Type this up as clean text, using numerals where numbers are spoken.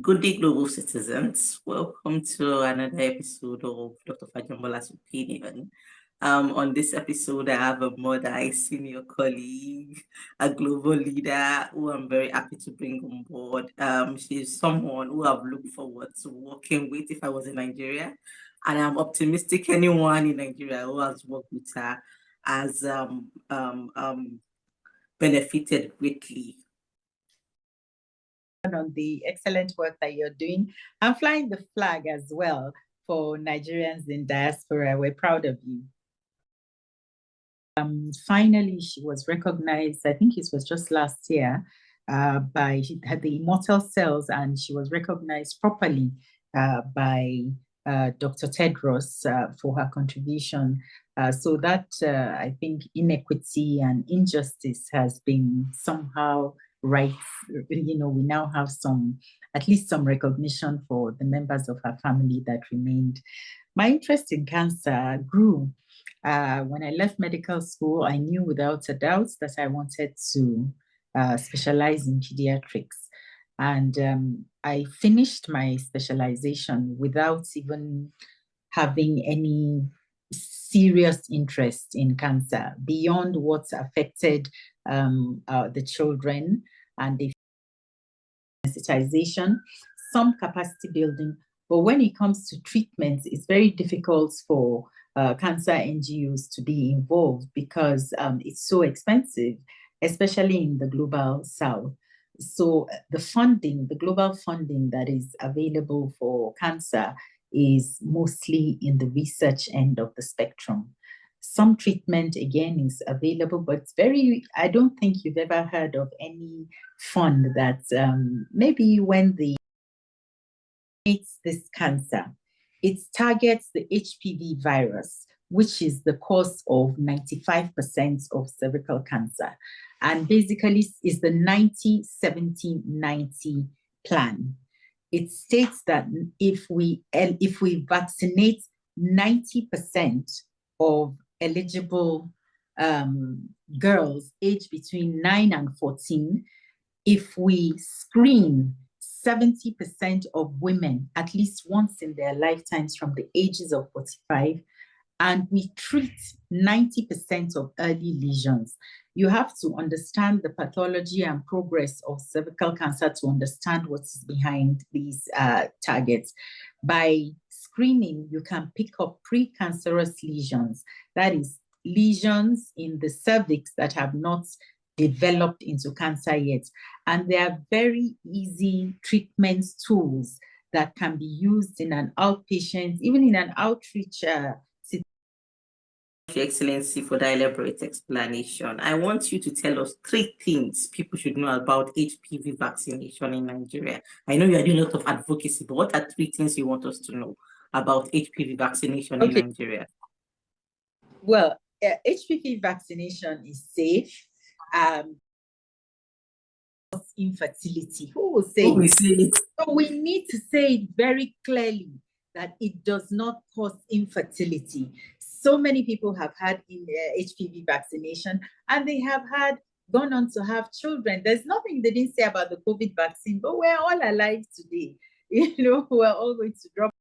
Good day, global citizens. Welcome to another episode of Dr. Fajambola's Opinion. On this episode, I have a mother, a senior colleague, a global leader who I'm very happy to bring on board. She's someone who I've looked forward to working with if I was in Nigeria. And I'm optimistic anyone in Nigeria who has worked with her has benefited greatly. On the excellent work that you're doing and flying the flag as well for Nigerians in diaspora. We're proud of you. Finally, she was recognized, I think it was just last year, she had the Immortal Cells, and she was recognized properly by Dr. Tedros for her contribution. So that I think inequity and injustice has been somehow right. We now have at least some recognition for the members of her family that remained. My interest in cancer grew. When I left medical school, I knew without a doubt that I wanted to specialize in pediatrics. And I finished my specialization without even having any serious interest in cancer beyond what affected the children and the sensitization, some capacity building. But when it comes to treatment, it's very difficult for cancer NGOs to be involved because it's so expensive, especially in the global south. So the global funding that is available for cancer is mostly in the research end of the spectrum. Some treatment, again, is available, but I don't think you've ever heard of any fund that maybe when it's this cancer, it targets the HPV virus, which is the cause of 95% of cervical cancer. And basically is the 90-70-90 plan. It states that if we vaccinate 90% of eligible girls aged between 9 and 14, if we screen 70% of women at least once in their lifetimes from the ages of 45, and we treat 90% of early lesions. You have to understand the pathology and progress of cervical cancer to understand what is behind these targets. By screening, you can pick up precancerous lesions, that is, lesions in the cervix that have not developed into cancer yet. And there are very easy treatment tools that can be used in an outpatient, even in an outreach Your Excellency, for that elaborate explanation. I want you to tell us 3 things people should know about HPV vaccination in Nigeria. I know you are doing a lot of advocacy, but what are 3 things you want us to know about HPV vaccination in Nigeria? Well, HPV vaccination is safe. Infertility. Who will say it? So we need to say it very clearly that it does not cause infertility. So many people have had HPV vaccination and they have gone on to have children. There's nothing they didn't say about the COVID vaccine, but we're all alive today. We're all going to drop